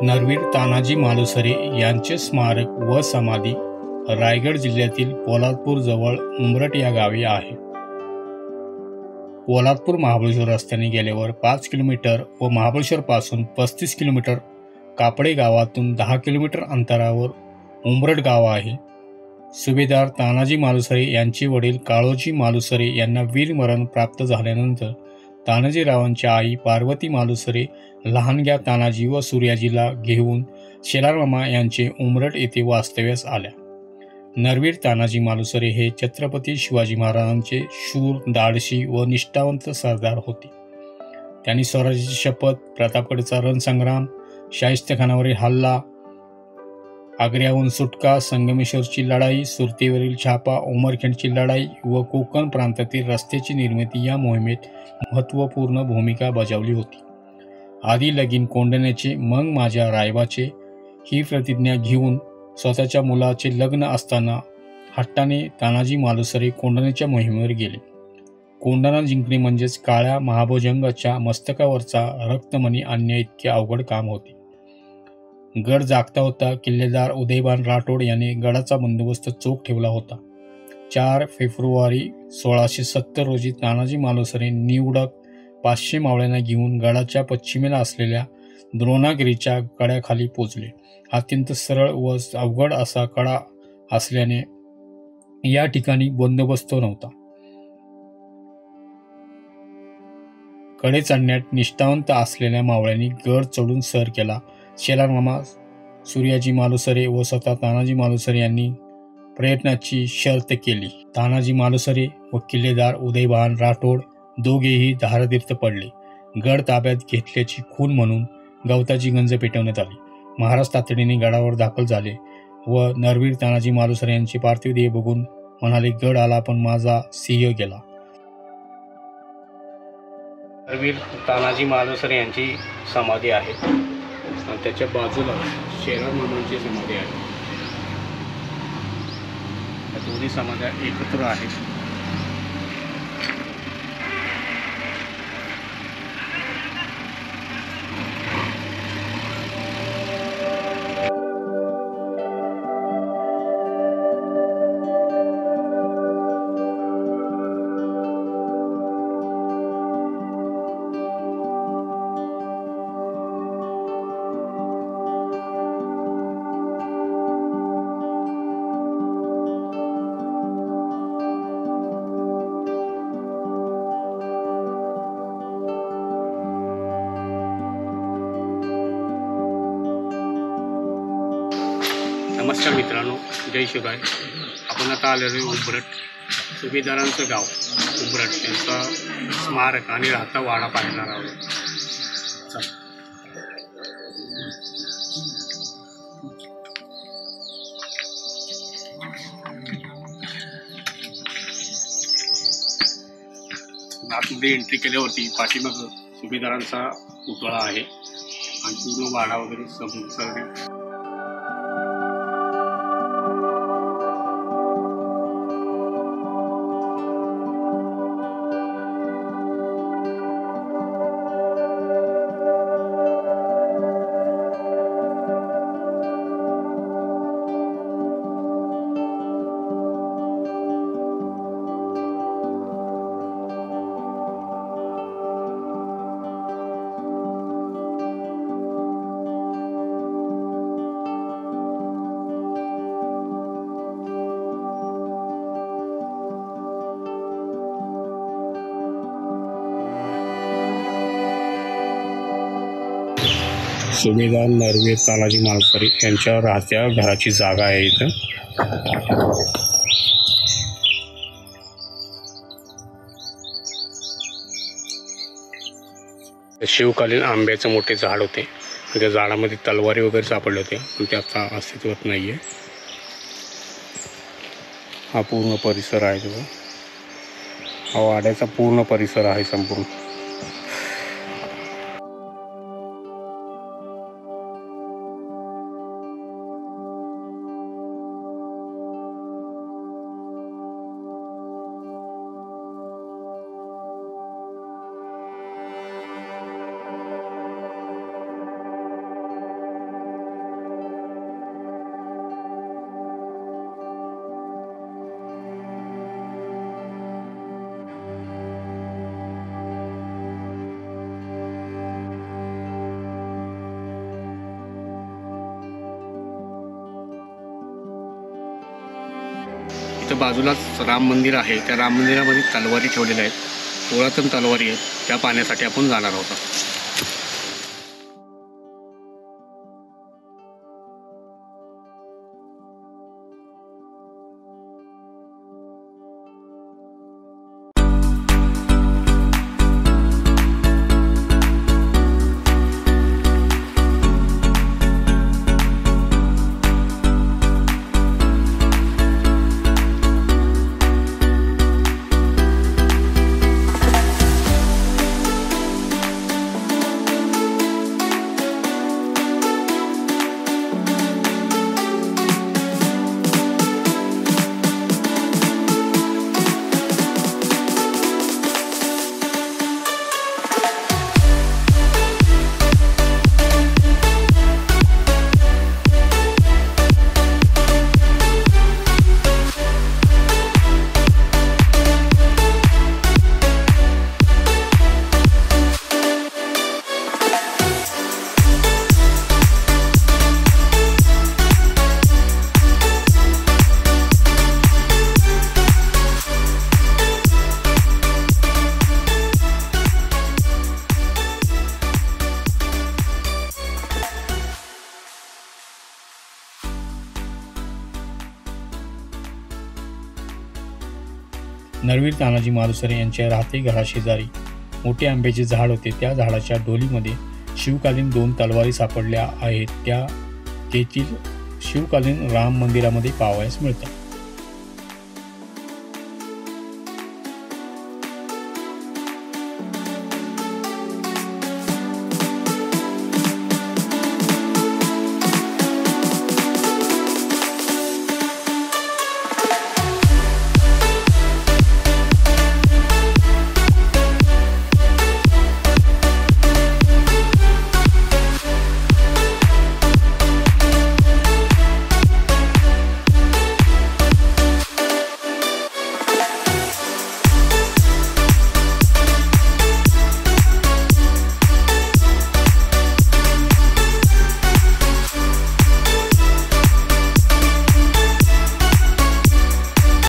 नरवीर तानाजी मालुसरे यांचे स्मारक व समाधी रायगड जिल्ह्यातील पोलादपूर जवळ उंबरठ या गावी आहे. पोलादपूर महाबळेश्वर रस्त्याने गेल्यावर 5 किलोमीटर व महाबळेश्वर पासून 35 किलोमीटर, कापडे गावातून 10 किलोमीटर अंतरावर उंबरठ गाव आहे. सुभेदार तानाजी मालुसरे यांचे वडील काळोजी मालुसरे यांना वीरमरण प्राप्त झाल्यानंतर तानाजीरावांच्या आई पार्वती मालुसरे लहानग्या तानाजी व सूर्याजीला घेऊन शेलारमामा यांचे उंबरठ येथे वास्तव्यास आल्या. नरवीर तानाजी मालुसरे हे छत्रपती शिवाजी महाराजांचे शूर, धाडसी व निष्ठावंत सरदार होते. त्यांनी स्वराज्याची शपथ, प्रतापगडचा रणसंग्राम, शाहिस्तेखानावरील हल्ला, आग्र्याहून सुटका, संगमेश्वरची लढाई, सुरतेवरील छापा, उमरखेडची लढाई व कोकण प्रांतातील रस्त्याची निर्मिती या मोहिमेत महत्त्वपूर्ण भूमिका बजावली होती. आधी लगीन कोंढण्याचे, मग माझ्या रायबाचे ही प्रतिज्ञा घेऊन स्वतःच्या मुलाचे लग्न असताना हट्टाने तानाजी मालुसरे कोंढण्याच्या मोहिमेवर गेले. कोंढाणा जिंकणे म्हणजेच काळ्या महाभुजंगाच्या मस्तकावरचा रक्तमणी आणणे इतके अवघड काम होते. गड जागता होता. किल्लेदार उदयभान राठोड याने गडाचा बंदोबस्त चोख ठेवला होता. 4 फेब्रुवारी 1670 रोजी तानाजी मालुसरे निवडक 500 मावळ्यांना घेऊन गडाच्या पश्चिमेला असलेल्या द्रोणागिरीच्या कड्याखाली पोचले. अत्यंत सरळ व अवघड असा कडा असल्याने या ठिकाणी बंदोबस्त नव्हता. कडे चढण्यात निष्ठावंत असलेल्या मावळ्यांनी गड चढून सर केला. शेलारमामा, सूर्याजी मालुसरे व स्वतः तानाजी मालुसरे यांनी प्रयत्नाची शर्त केली. तानाजी मालुसरे व किल्लेदार उदयभान राठोड दोघेही धारतीर्थ पडले. गड ताब्यात घेतल्याची खून म्हणून गवताची गंज पेटवण्यात आली. महाराज तातडीने गडावर दाखल झाले व नरवीर तानाजी मालुसरे यांचे पार्थिव देह बघून म्हणाले, गड आला पण माझा सिंह गेला. नरवीर तानाजी मालुसरे यांची समाधी आहे. त्याच्या बाजूला शेलारमामांची समाधी आहे. दोन्ही समाध्या एकत्र आहेत. नमस्कार मित्रांनो, जय शिवराय. आपण आता आलेलो उंबरठ, सुभेदारांचं गाव उंबरठ, त्यांचा स्मारक आणि राहता वाडा पाहणार आहोत. आतमध्ये एंट्री केल्यावरती पाठीमाग सुभेदारांचा पुतळा आहे आणि पूर्ण वाडा वगैरे सगळे सुभेदार नरवीर तानाजी मालुसरे यांच्या राहत्या घराची जागा आहे इथं. शिवकालीन आंब्याचं मोठे झाड होते. त्या झाडामध्ये तलवारी वगैरे सापडले होते, पण ते आता अस्तित्वात नाही आहे. हा पूर्ण परिसर आहे तिथं. हा वाड्याचा पूर्ण परिसर आहे संपूर्ण. इथं बाजूलाच राम मंदिर आहे. त्या राम मंदिरामध्ये तलवारी ठेवलेल्या आहेत, पुरातन तलवारी आहेत. त्या पाहण्यासाठी आपण जाणार आहोत. नरवीर तानाजी मालुसरे यांच्या राहते घराशेजारी मोठे आंब्याचे झाड होते. त्या झाडाच्या ढोलीमध्ये शिवकालीन 2 तलवारी सापडल्या आहेत. त्या तेथील शिवकालीन राम मंदिरामध्ये पाहावयास मिळतात.